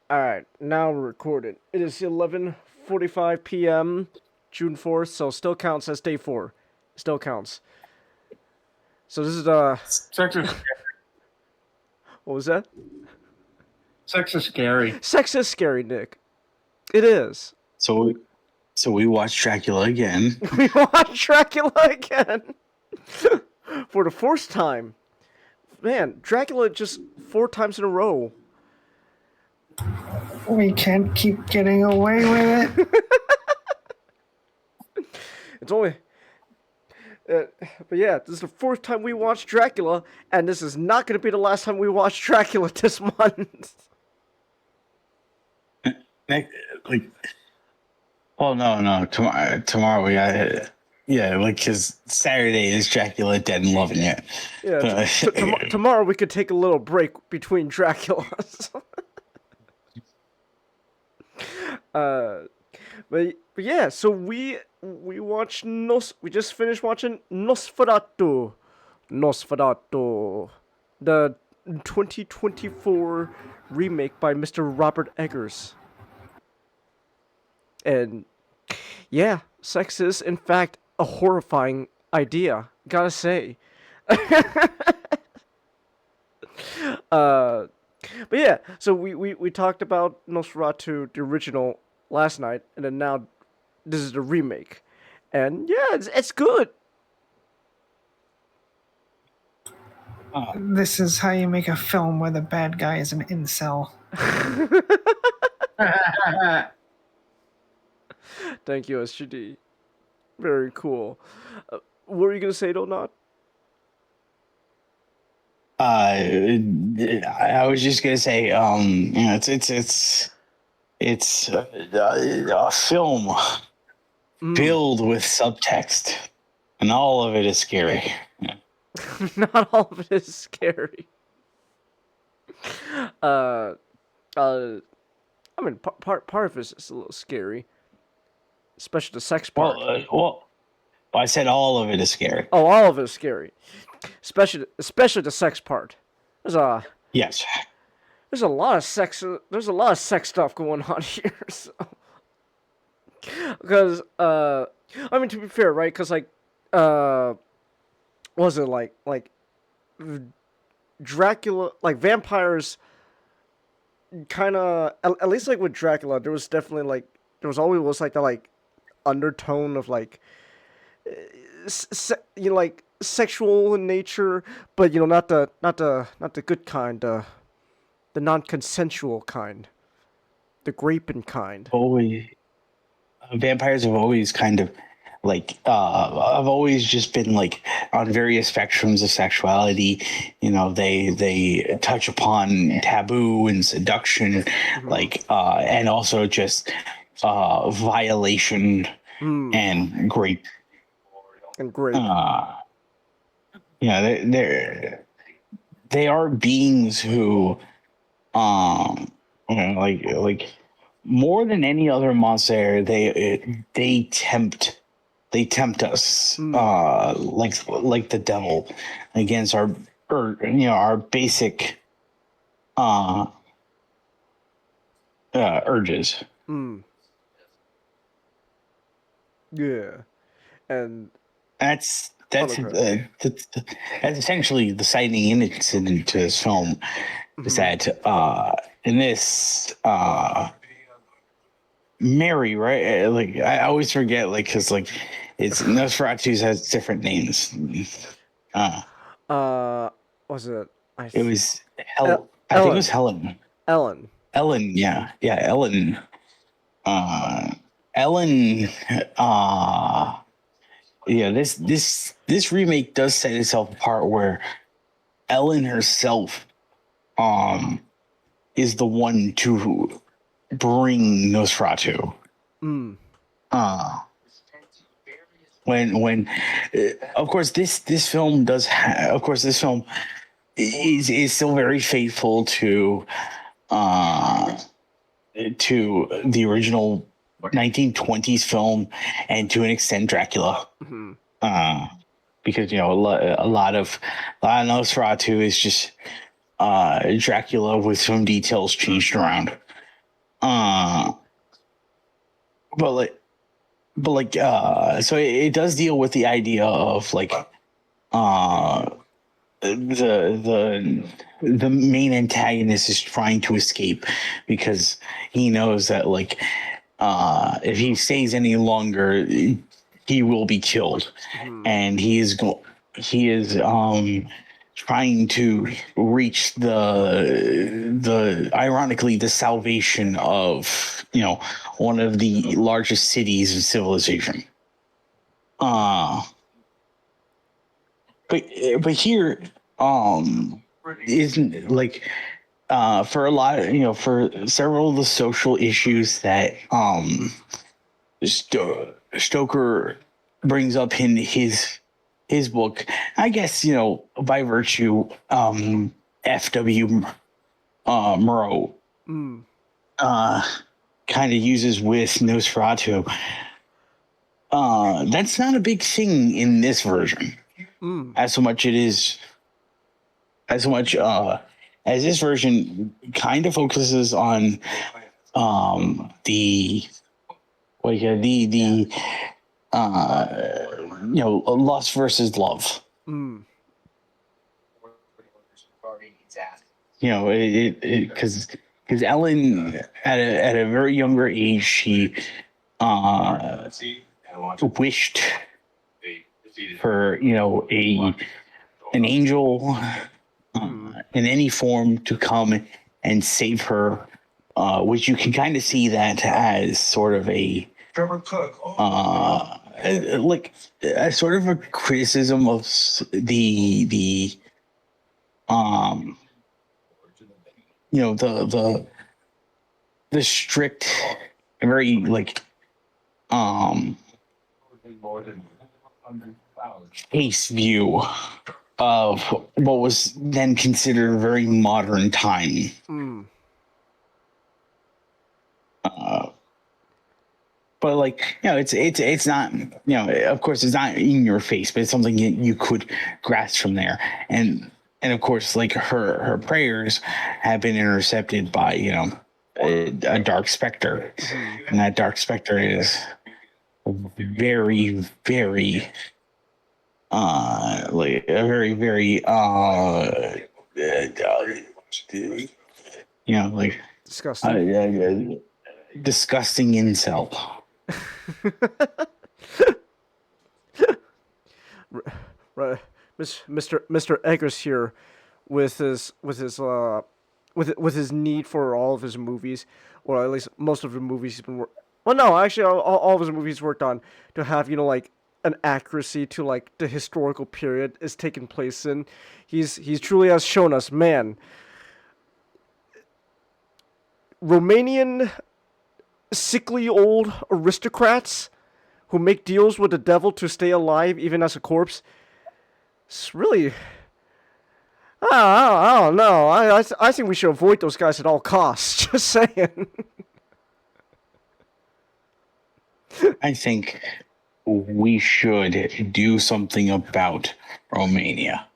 All right, now we're recorded. It is 11:45 p.m. June 4th, so still counts as day 4. Still counts. So this is Sex is what was that? sex is scary. Sex is scary, Nick. It is. So, so we watched Dracula again. We watched Dracula again for the fourth time. Man, Dracula just 4 times in a row. We can't keep getting away with it. It's only. But yeah, this is the fourth time we watched Dracula, and this is not going to be the last time we watch Dracula this month. Like, oh no, tomorrow we got because Saturday is Dracula Dead and Loving It. Yeah, tomorrow we could take a little break between Draculas. But yeah, so we watched we just finished watching Nosferatu, the 2024 remake by Mr. Robert Eggers. And yeah, sex is in fact a horrifying idea, gotta say. But yeah, so we talked about Nosferatu, the original, last night, and then now this is the remake. And yeah, it's good. This is how you make a film where the bad guy is an incel. Thank you, SGD. Very cool. What were you gonna say, Donut? I was just gonna say, it's a film filled with subtext, and all of it is scary. Not all of it is scary. I mean, part of it is a little scary, especially the sex part. Well, I said all of it is scary. Oh, all of it is scary, especially the sex part. Yes. There's a lot of sex. There's a lot of sex stuff going on here. So, because I mean, to be fair, right? Because was it like Dracula, like vampires? Kind of, at least like with Dracula, there was definitely there was always like the undertone of like sexual in nature, but not the good kind, the non-consensual kind, the graping kind. Always, vampires have always kind of I've always just been on various spectrums of sexuality. They touch upon taboo and seduction, and also just violation and grape. And grape. They are beings who, more than any other monster, they tempt us, like the devil, against our basic urges. Yeah, and that's essentially the citing incident to this film. Is that in this Mary, right? I always forget, because it's Nosferatu has different names. Was it? It was I think it was Helen. Ellen. Yeah, Ellen. Ellen. Yeah. This remake does set itself apart, where Ellen herself, is the one to bring Nosferatu. When of course this film does this film is still very faithful to the original 1920s film, and to an extent Dracula. Because a lot of Nosferatu is just Dracula with some details changed around. Uh, but so it does deal with the idea of like uh the main antagonist is trying to escape because he knows that like if he stays any longer he will be killed, and he is trying to reach the ironically the salvation of one of the largest cities of civilization. uh but here isn't like for a lot of, for several of the social issues that Stoker brings up in his book, I guess, by virtue, F.W. Murrow Mm. kind of uses with Nosferatu. That's not a big thing in this version, Mm. as so much it is, as much as this version kind of focuses on the like the lust versus love. Mm. It because Ellen at a very younger age she wished for an angel in any form to come and save her, which you can kind of see that as sort of a like a sort of a criticism of the the strict, very like case view of what was then considered a very modern time. Mm. But like it's not, of course it's not in your face, but it's something you could grasp from there. And of course, like her prayers have been intercepted by a dark specter, and that dark specter is very very like a very very like Disgusting. disgusting incel. Right, Mr. Eggers here, with his need for all of his movies, or at least most of the movies he's been well, no, actually, all of his movies worked on to have like an accuracy to like the historical period is taking place in. He's truly has shown us, man. Romanian sickly old aristocrats who make deals with the devil to stay alive even as a corpse. It's really, I don't know. I think we should avoid those guys at all costs. Just saying. I think we should do something about Romania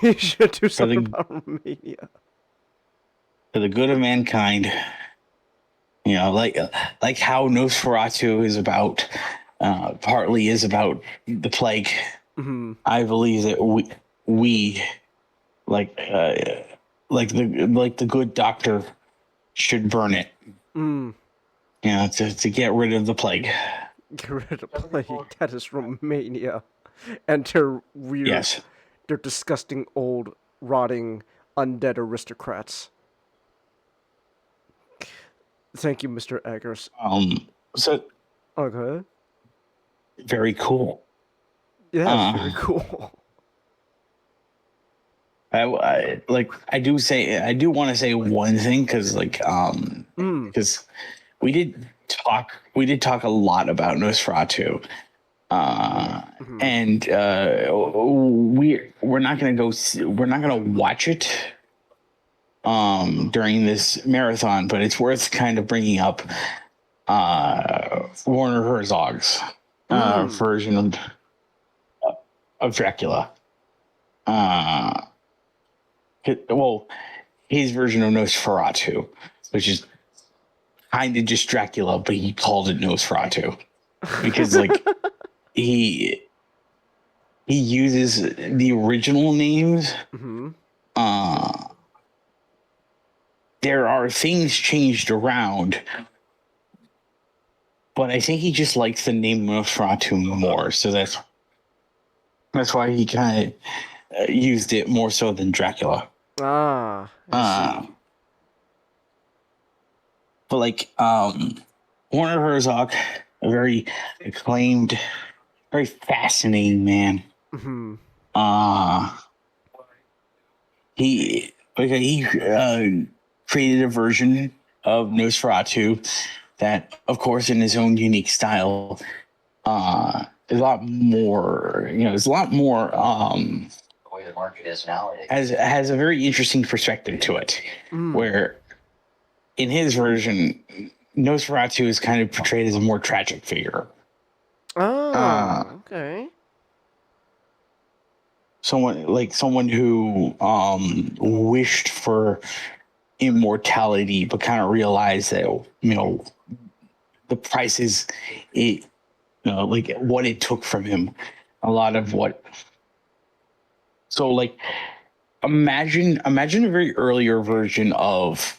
We should do something about Romania. for the good of mankind. Like how Nosferatu is about, partly is about the plague. Mm-hmm. I believe that we like the good doctor should burn it. Mm. To get rid of the plague. Get rid of the plague. That is Romania. And their weird, Yes. their disgusting old, rotting, undead aristocrats. Thank you, Mr. Eggers. So Okay. very cool. Yeah, that's very cool. I do want to say one thing because because we did talk a lot about Nosferatu, and we're not gonna watch it during this marathon, but it's worth kind of bringing up Werner Herzog's version of Dracula. Well, his version of Nosferatu, which is kind of just Dracula, but he called it Nosferatu because like he uses the original names. Mm-hmm. There are things changed around, but I think he just likes the name Nosferatu more, so that's why he kind of used it more so than Dracula. Ah, I see. But like Werner Herzog, a very acclaimed, very fascinating man. Mm-hmm. He created a version of Nosferatu that, of course, in his own unique style, is a lot more. It's a lot more. The way the market is nowadays has a very interesting perspective to it, where in his version, Nosferatu is kind of portrayed as a more tragic figure. Oh, okay. Someone who wished for immortality, but kind of realized that the prices like what it took from him, a lot of what. So like, imagine a very earlier version of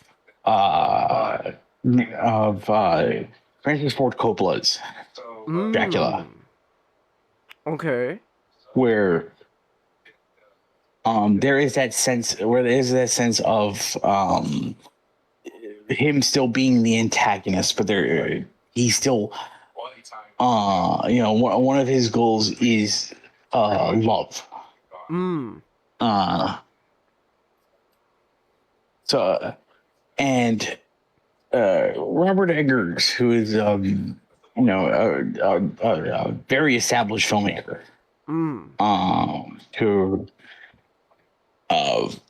Francis Ford Coppola's Dracula, Okay. where there is that sense of him still being the antagonist, but he's still one of his goals is love. So and Robert Eggers, who is a very established filmmaker, who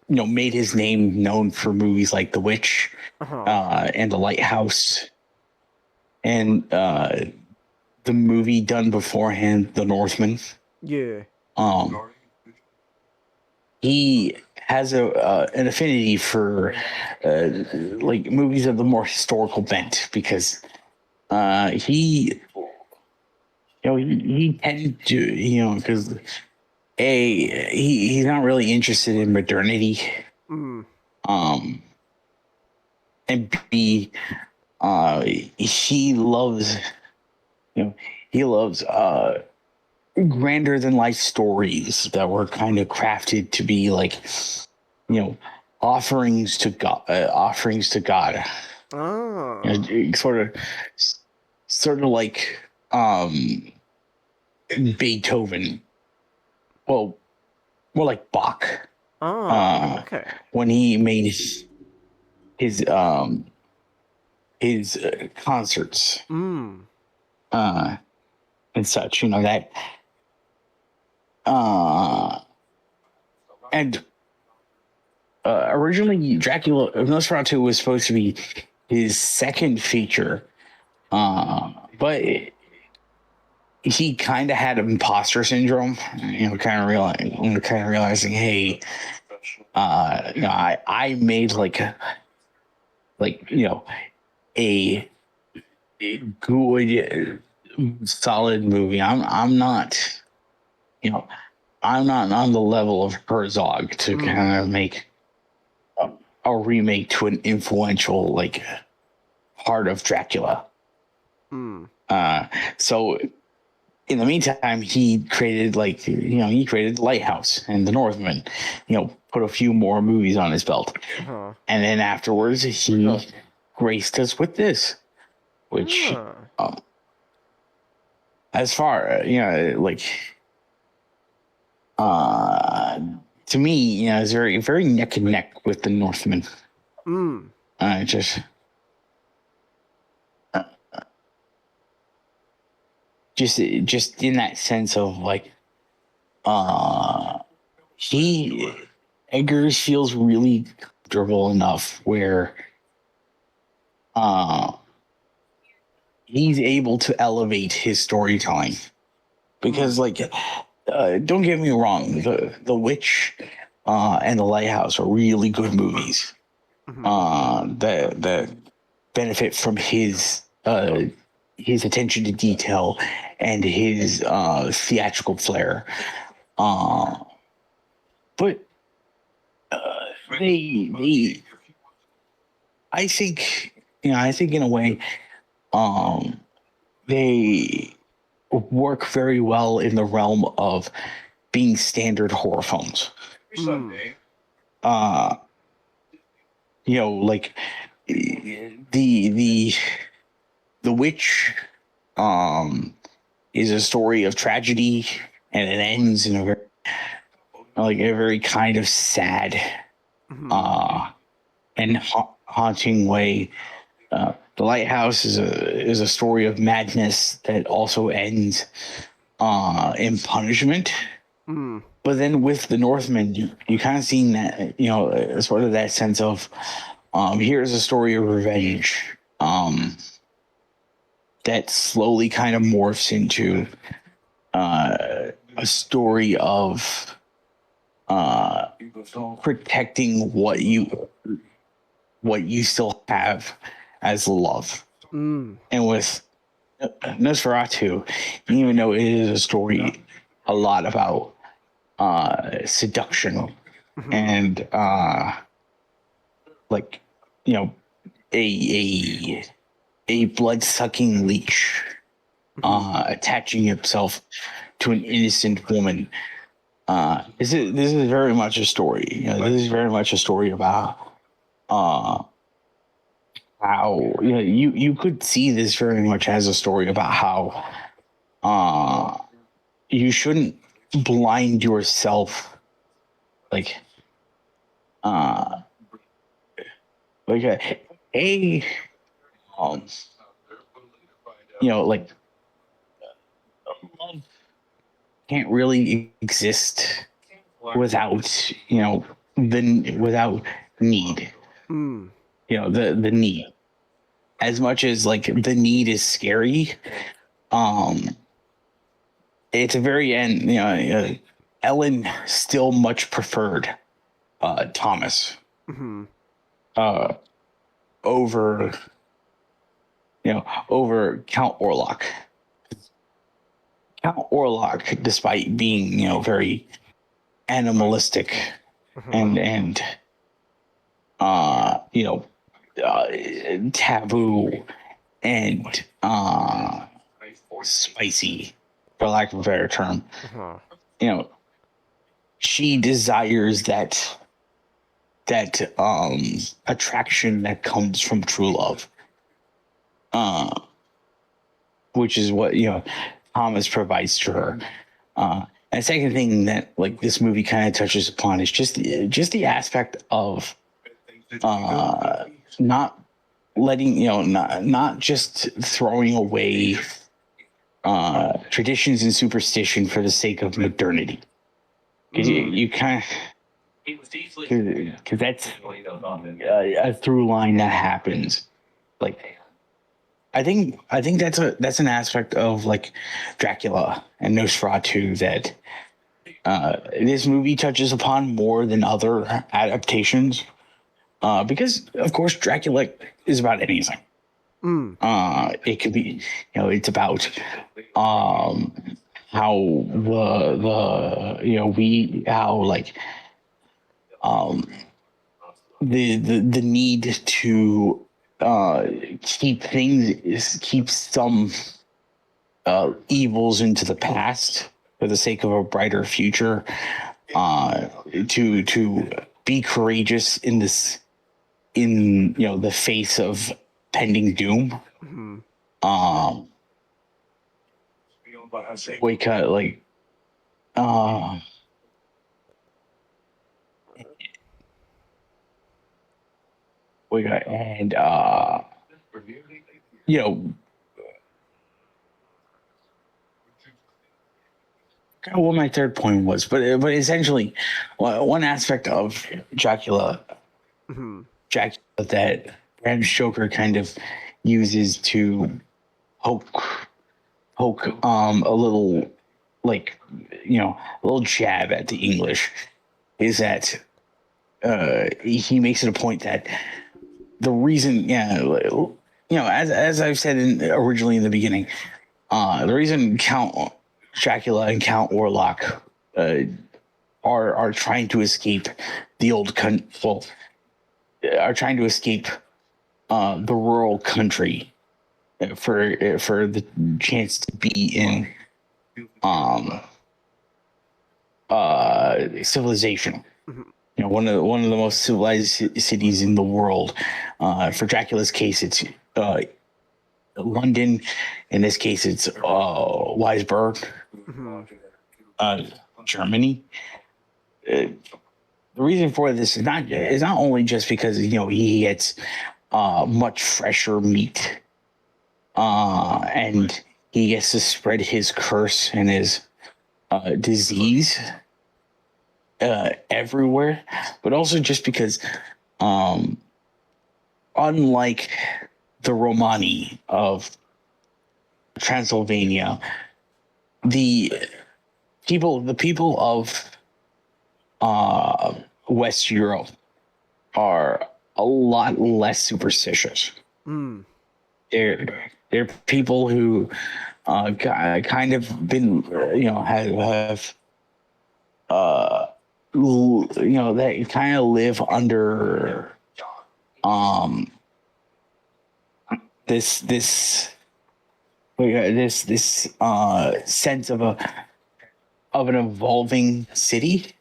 made his name known for movies like The Witch, and The Lighthouse, and the movie done beforehand, The Northman. Yeah. He has an affinity for like movies of the more historical bent, because he tended to, because he's not really interested in modernity, and B, he loves grander than life stories that were kind of crafted to be like, offerings to God. Oh. Sort of like Beethoven. Well, more like Bach. Oh. Okay. When he made his concerts, and such, that. And originally, Nosferatu was supposed to be his second feature, but he kind of had imposter syndrome. Kind of realizing, hey, I made a good, solid movie. I'm not. I'm not on the level of Herzog to kind of make a remake to an influential part of Dracula. So in the meantime, he created The Lighthouse and The Northman. Put a few more movies on his belt, and then afterwards he graced us with this, which as far to me, is very, very neck and neck with The Northman. Just in that sense of Eggers feels really comfortable enough where he's able to elevate his storytelling, because don't get me wrong, the Witch and The Lighthouse are really good movies. That benefit from his attention to detail and his theatrical flair. But they I think in a way they work very well in the realm of being standard horror films. Like the Witch is a story of tragedy, and it ends in a very kind of sad and haunting way. The Lighthouse is a story of madness that also ends in punishment. But then with the Northman, you kind of seen that, sort of that sense of here's a story of revenge that slowly kind of morphs into a story of protecting what you still have as love. And with Nosferatu, even though it is a story a lot about seduction and a blood-sucking leech attaching itself to an innocent woman. This is very much a story. This is very much a story about how you could see this very much as a story about how you shouldn't blind yourself love can't really exist without without need. The need, as much as the need is scary, it's a very end. Ellen still much preferred Thomas over Count Orlok. Count Orlok, despite being very animalistic and taboo and spicy, for lack of a better term, she desires that attraction that comes from true love, which is what Thomas provides to her. And the second thing that this movie kind of touches upon is just the aspect of not letting not just throwing away traditions and superstition for the sake of modernity, because you kind of, because that's a through line that happens. I think that's an aspect of Dracula and Nosferatu that this movie touches upon more than other adaptations, because of course Dracula is about anything. It could be, it's about how the need to keep some evils into the past for the sake of a brighter future, to be courageous in the face of pending doom. What my third point was, but essentially, one aspect of Dracula that Bram Stoker kind of uses to poke a little jab at the English is that he makes it a point that the reason as I've said originally in the beginning, the reason Count Dracula and Count Warlock are trying to escape the are trying to escape the rural country for the chance to be in civilization. One of the most civilized cities in the world. For Dracula's case, it's London. In this case, it's Weisberg, Germany. The reason for this is not only just because he gets much fresher meat, and he gets to spread his curse and his disease everywhere, but also just because, unlike the Romani of Transylvania, the people of West Europe are a lot less superstitious. They're people who kind of been have they kind of live under this sense of an evolving city.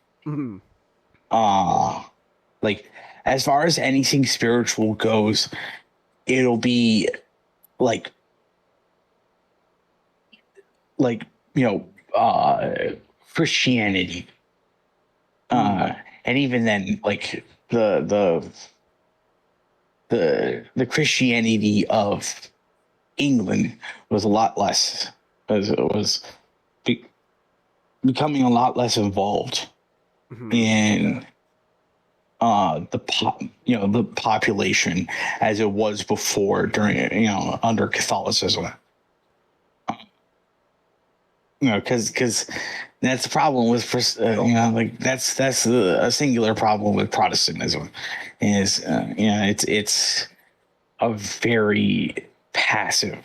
Like, as far as anything spiritual goes, it'll be like Christianity, and even then, like the Christianity of England was a lot less, as it was becoming a lot less involved in the population as it was before during under Catholicism. Because that's the problem with that's a singular problem with Protestantism is it's a very passive.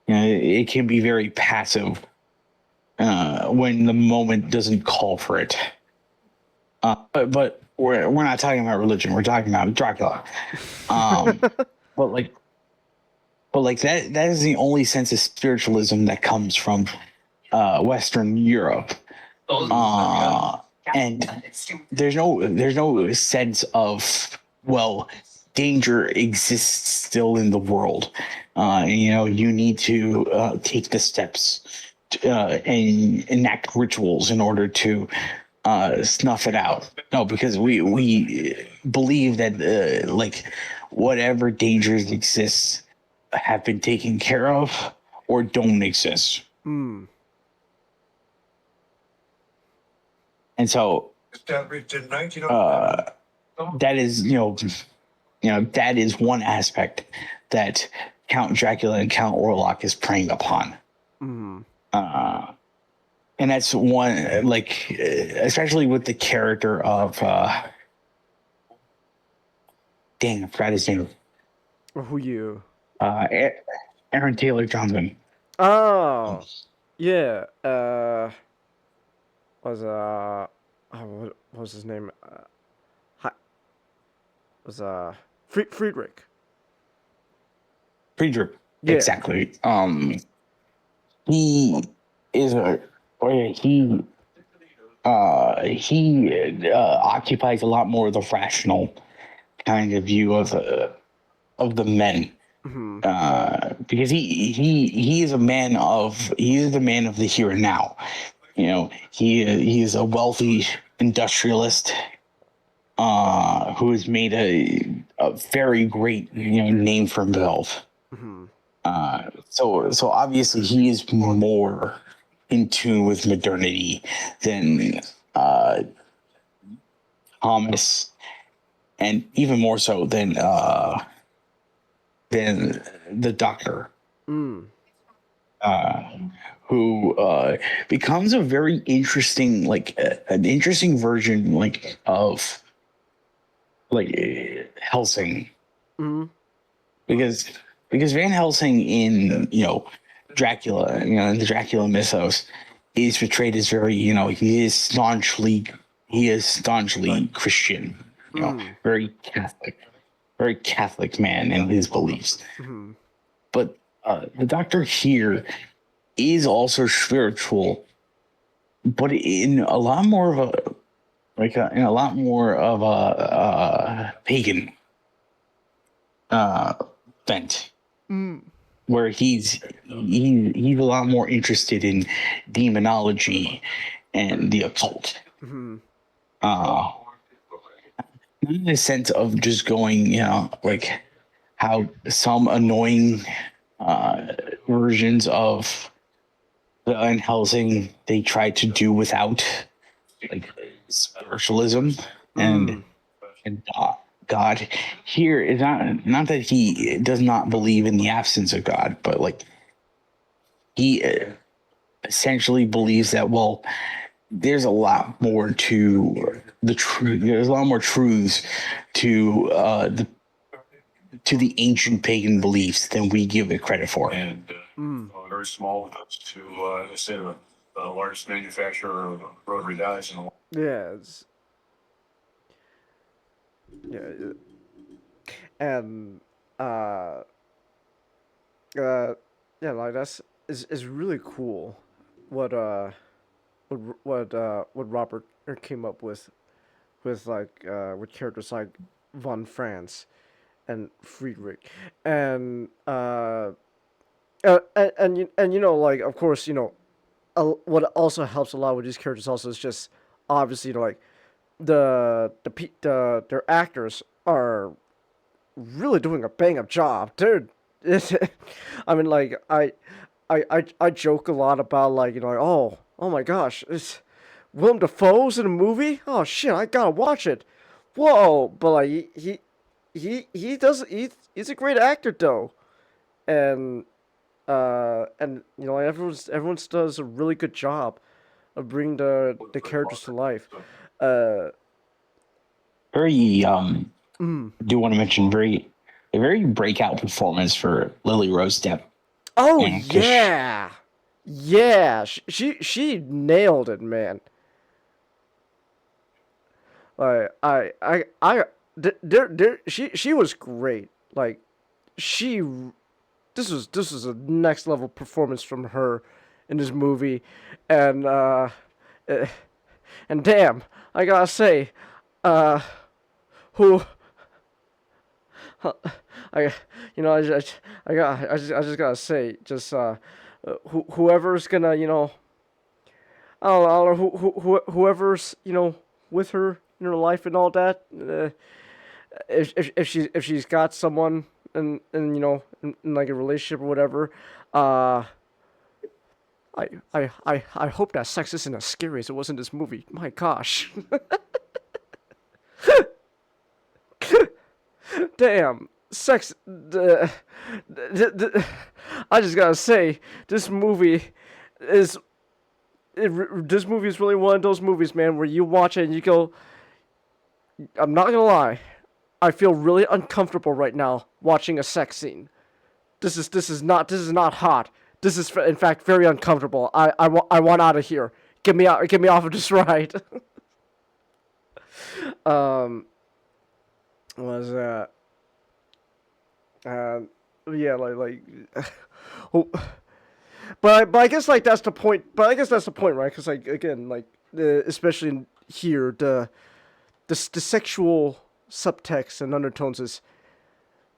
It can be very passive when the moment doesn't call for it. But we're not talking about religion. We're talking about Dracula. But that is the only sense of spiritualism that comes from Western Europe. And there's no sense of, well, danger exists still in the world. You need to take the steps and enact rituals in order to snuff it out. No, because we believe that whatever dangers exist have been taken care of or don't exist. And so established in 1907. that is that is one aspect that Count Dracula and Count Orlok is preying upon. And that's one, especially with the character of dang, I forgot his name. Who you? Aaron Taylor Johnson. Oh, yeah. What was his name? Friedrich. Friedrich. Yeah. Exactly. He is he occupies a lot more of the rational kind of view of the men. Because he is a man of the here and now. He is a wealthy industrialist who has made a very great name for himself. So obviously he is more in tune with modernity than Thomas, and even more so than the Doctor, who becomes a very interesting, an interesting version of Helsing, Mm-hmm. because Van Helsing in Dracula, in the Dracula mythos, is portrayed as very, he is staunchly Christian, Mm. very Catholic man in his beliefs. Mm-hmm. But the Doctor here is also spiritual, but in a lot more of a pagan bent, Mm. where he's a lot more interested in demonology and the occult. Mm-hmm. Uh, Not in the sense of just going, like how some annoying versions of the Van Helsing they try to do without like spiritualism and Mm. and God. Here is not that he does not believe in the absence of God, but like he essentially believes that there's a lot more to the truth. There's a lot more truths to the ancient pagan beliefs than we give it credit for. And very small with us to say the largest manufacturer of rotary dies in the world. Yeah. Yeah. And uh, uh, yeah, like that's is really cool. What what Robert came up with with characters like von Franz and Friedrich, and like of course what also helps a lot with these characters also is just obviously like their actors are really doing a bang up job. They're I mean like I joke a lot about like like oh my gosh, it's Willem Dafoe's in a movie. Oh shit, I gotta watch it. Whoa, but like he does he's a great actor though, and everyone does a really good job of bringing the characters to life. Uh, Very mm. do want to mention a very breakout performance for Lily Rose Depp. Oh And 'cause yeah, yeah. She nailed it, man. Like she was great. Like she this was a next level performance from her in this movie, and eh, and damn, I gotta say, uh, who I I just gotta say just whoever's gonna I don't know whoever's with her in her life and all that. If she's got someone and in like a relationship or whatever, uh, I hope that sex isn't as scary as it was in this movie. My gosh, damn, sex. I just gotta say, is this movie is really one of those movies, man, where you watch it and you go, I'm not gonna lie, I feel really uncomfortable right now watching a sex scene. This is not hot. This is in fact very uncomfortable. I want out of here. Get me out. Get me off of this ride. um, was yeah, oh, but I guess like that's the point. But I guess that's the point, right? Because like again, like especially in here, the sexual subtext and undertones is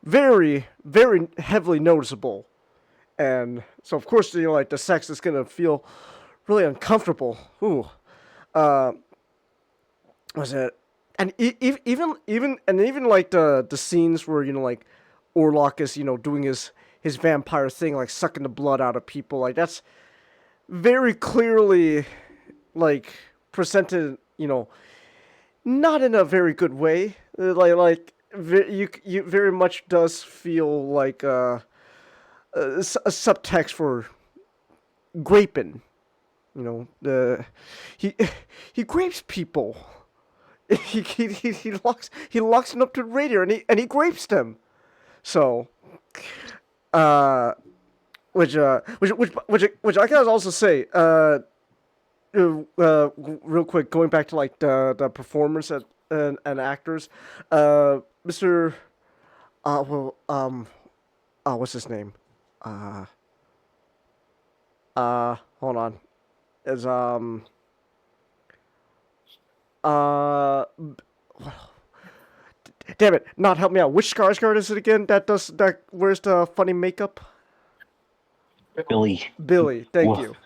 very heavily noticeable, and so of course like the sex is gonna feel really uncomfortable. Ooh, uh, was it? And even like the scenes where like Orlok is doing his vampire thing, like sucking the blood out of people, like that's very clearly like presented, not in a very good way. You very much does feel like a subtext for graping. The he he grapes people he locks him up to the radiator and he grapes them. So, uh, which I can also say, real quick, going back to like the performers and actors, Mr. What's his name? Uh, Hold on, is uh, damn it, not help me out. Which Skarsgård is it again? That wears the funny makeup? Billy. Billy, thank Woof. you.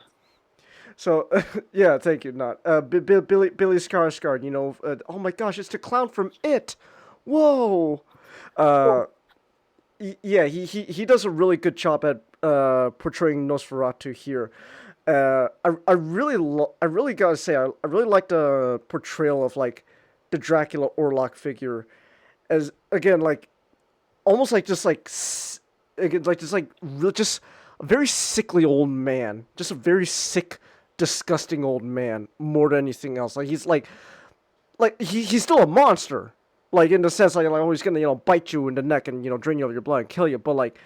So, yeah, thank you. Not Billy Skarsgård. Oh my gosh, it's the clown from It. Whoa. Uh, yeah, he does a really good job at portraying Nosferatu here. I really gotta say, I really like the portrayal of like the Dracula Orlok figure, as again like almost like just like again, like just like just a very sickly old man, just a very sick, disgusting old man more than anything else. Like he's still a monster, like in the sense like oh he's gonna bite you in the neck and drain you of your blood and kill you, but like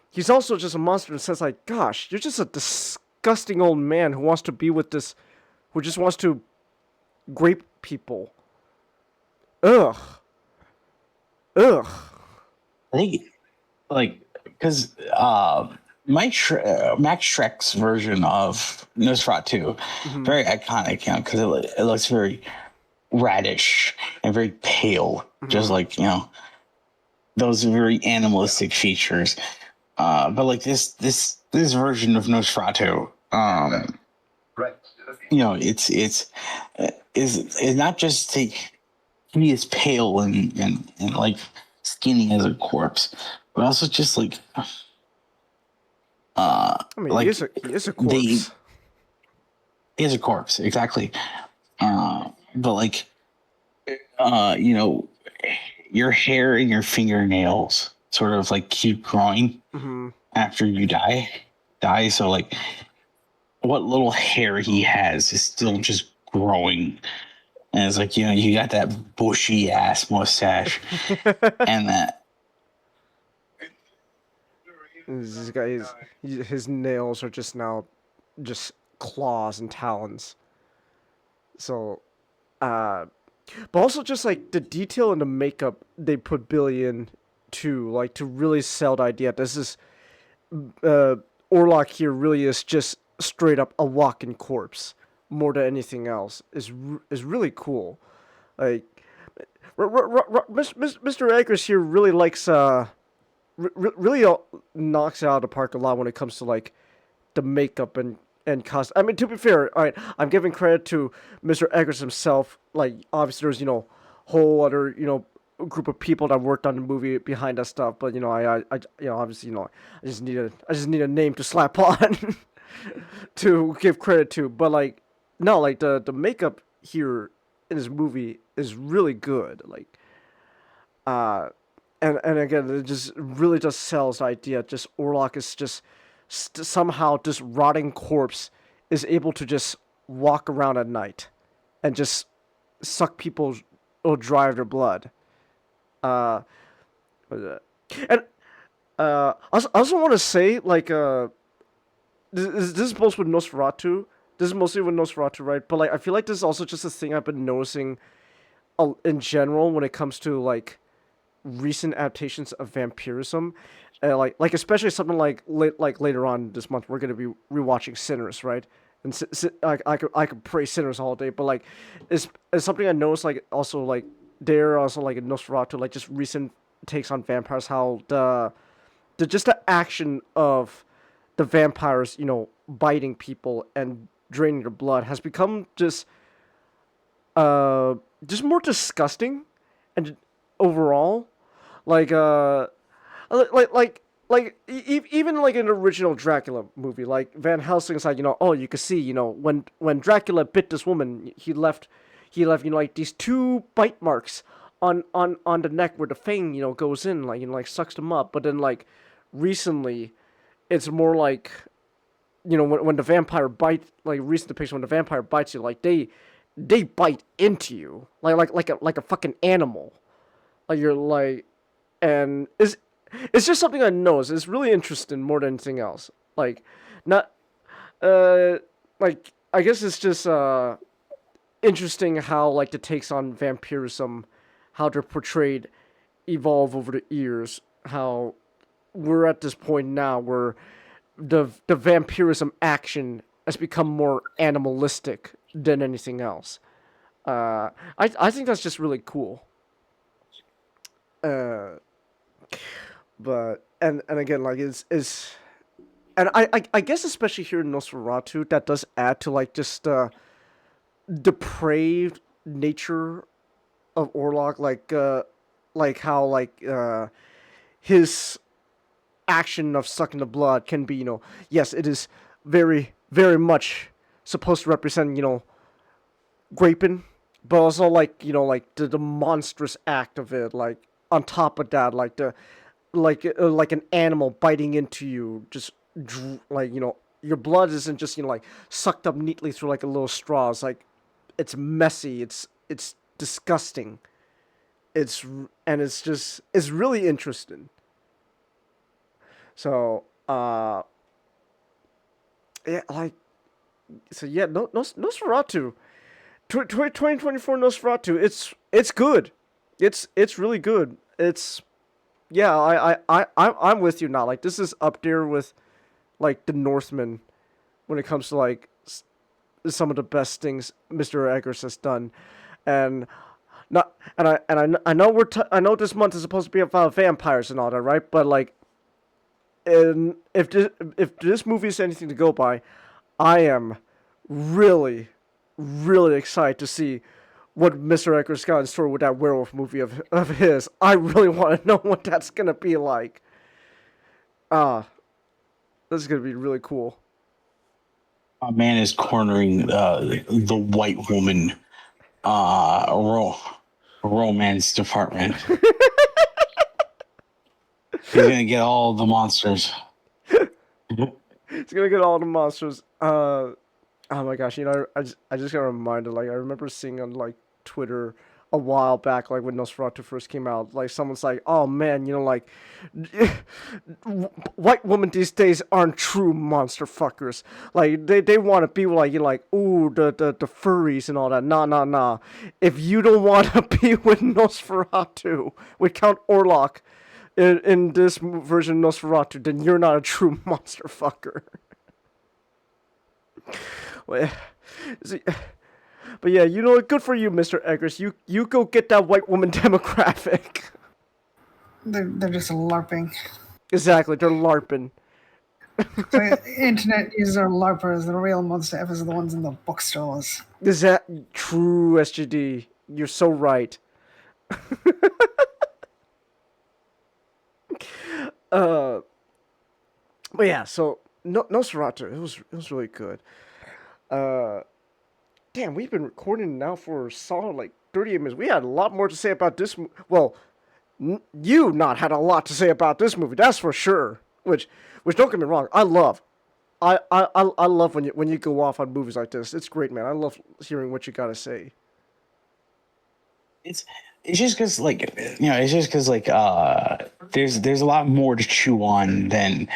he's also just a monster in the sense like gosh you're just a disgusting old man who wants to be with this, who just wants to grape people. Ugh. Ugh. I think, like, because Max Schreck's version of Nosferatu, very iconic, because it looks very radish and very pale, just like those very animalistic features. But like this version of Nosferatu, it's not just he is pale and like skinny as a corpse, but also just like I mean, like he is a corpse. he is a corpse, exactly. But like your hair and your fingernails sort of like keep growing after you die. So like what little hair he has is still just growing. And it's like, you got that bushy ass mustache and that. This guy, his nails are just now just claws and talons. So, but also just like the detail in the makeup they put Billy in too, like to really sell the idea. This is Orlok here really is just straight up a walking corpse more than anything else. Is really cool. Like Mr. Eggers here really likes really knocks it out of the park a lot when it comes to like the makeup and costume. I mean, to be fair, all right, I'm giving credit to Mr. Eggers himself. Like, obviously, there's whole other group of people that worked on the movie behind that stuff. But I obviously I just need a name to slap on to give credit to. But like, no, like the makeup here in this movie is really good. Like, and again, it just really just sells the idea. Just Orlok is just somehow this rotting corpse is able to just walk around at night and just suck people's or drive their blood. And I also want to say like this is both with Nosferatu. This is mostly with Nosferatu, right? But like I feel like this is also just a thing I've been noticing in general when it comes to like recent adaptations of vampirism, like especially something like later on this month we're gonna be rewatching Sinners, right? And I could praise Sinners all day, but like it's something I noticed like also like there also like in Nosferatu, like just recent takes on vampires, how the just the action of the vampires biting people and draining their blood has become just more disgusting and overall like even like in the original Dracula movie, like Van Helsing's like oh you could see when Dracula bit this woman, he left like these two bite marks on the neck where the fang goes in, like like sucks them up. But then like recently it's more like when the vampire bites, like recent depiction when the vampire bites you, like they they bite into you like a fucking animal. Like you're like, and it's just something I noticed. It's really interesting more than anything else. Like, not uh like I guess it's just interesting how like the takes on vampirism, how they're portrayed, evolve over the years. How we're at this point now where the vampirism action has become more animalistic than anything else. I think that's just really cool. Uh, but and again, like is and I guess especially here in Nosferatu, that does add to like just depraved nature of Orlok, like how his action of sucking the blood can be, yes, it is very much supposed to represent, raping, but also like, like the monstrous act of it, like on top of that, like like an animal biting into you, just like, your blood isn't just, like sucked up neatly through like a little straw. It's like it's messy, it's disgusting. It's really interesting. So, yeah, like, so yeah, Nosferatu, 2024 Nosferatu. It's good. It's really good. Yeah. I'm with you now. Like, this is up there with like the Northman when it comes to like some of the best things Mr. Eggers has done, and not I know I know this month is supposed to be about vampires and all that, right? But like, and if this movie is anything to go by, I am really excited to see what Mr. Eggers got in store with that werewolf movie of his. I really want to know what that's gonna be like. Ah, this is gonna be really cool. A man is cornering the white woman romance department. He's gonna get all the monsters. It's gonna get all the monsters. Oh my gosh, I just got reminded. Like, I remember seeing on like Twitter a while back, like when Nosferatu first came out, like someone's like, "Oh man, like white women these days aren't true monster fuckers. Like they want to be like, like, ooh, the furries and all that. Nah. If you don't want to be with Nosferatu, with Count Orlok in this version of Nosferatu, then you're not a true monster fucker." Well, see, but yeah, good for you, Mr. Eggers. You go get that white woman demographic. They're just LARPing. Exactly, they're LARPing. So internet users are LARPers. The real monster effers are the ones in the bookstores. Is that true, SGD? You're so right. But yeah, so Nosferatu, it was really good. Damn, we've been recording now for a solid like 38 minutes. We had a lot more to say about this. Well, you not had a lot to say about this movie, that's for sure. Which don't get me wrong, I love. I love when you go off on movies like this. It's great, man. I love hearing what you gotta say. It's just because there's a lot more to chew on than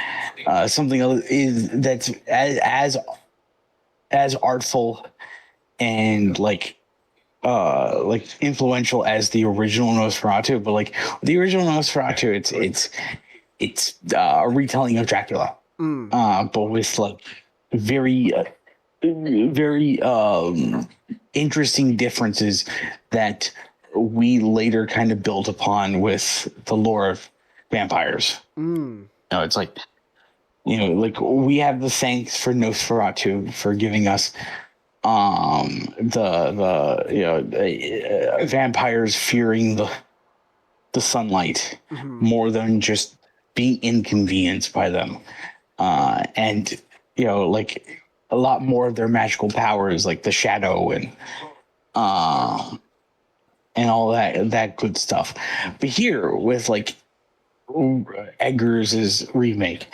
something else is that's as artful and like influential as the original Nosferatu. But like the original Nosferatu, it's a retelling of Dracula, but with like very interesting differences that we later kind of built upon with the lore of vampires. It's like, like we have the thanks for Nosferatu for giving us vampires fearing the sunlight more than just being inconvenienced by them, and like a lot more of their magical powers, like the shadow and all that good stuff. But here with like Eggers's remake,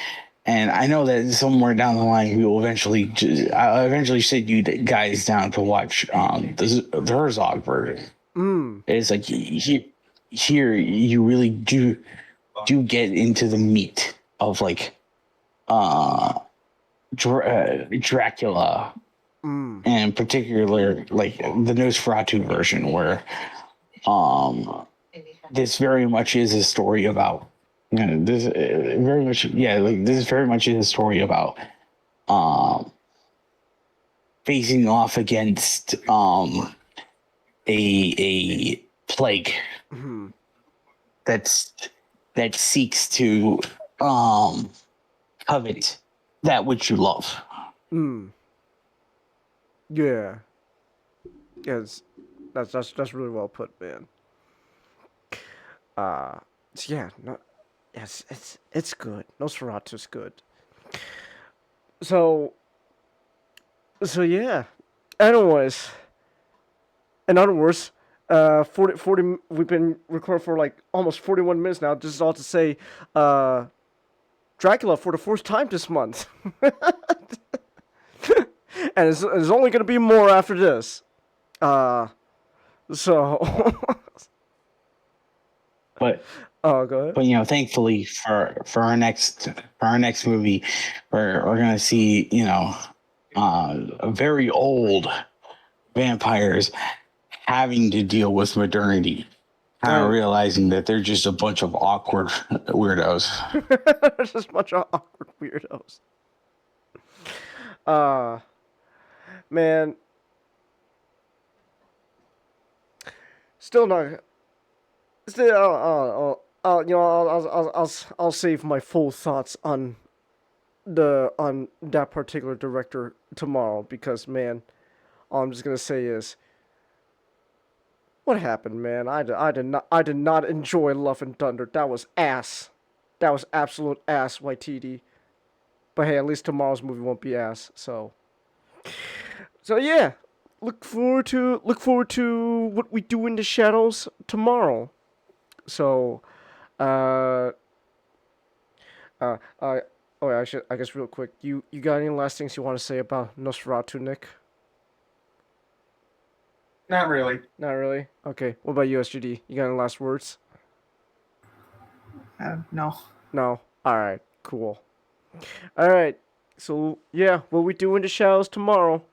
And I know that somewhere down the line we will eventually. I'll eventually sit you guys down to watch the Herzog version. It's like here you really do get into the meat of like Dracula, and particular like the Nosferatu version, where this very much is a story about this very much like this very much is a story about facing off against a plague that's that seeks to covet that which you love. Yeah. Yes. That's really well put, man. Yeah, no, yes, it's good. Nosferatu's good. So yeah. Anyways, in other words, 40 we've been recording for like almost 41 minutes now. This is all to say, Dracula for the first time this month. And it's only going to be more after this. So. But Oh, go ahead. but thankfully for our next movie, we're gonna see very old vampires having to deal with modernity, kind of realizing that they're just a bunch of awkward weirdos. Just a bunch of awkward weirdos. Man. Still not. Still, I'll save my full thoughts on that particular director tomorrow, because man, all I'm just gonna say is, what happened, man? I did not enjoy Love and Thunder. That was ass. That was absolute ass, YTD. But hey, at least tomorrow's movie won't be ass. So yeah, look forward to what we do in the shadows tomorrow. So, uh, uh, I oh yeah, I guess real quick, you got any last things you want to say about Nosferatu, Nick? Not really. Not really. Okay. What about you, SGD? You got any last words? No. No. All right. Cool. All right. So yeah, what we do in the shadows tomorrow.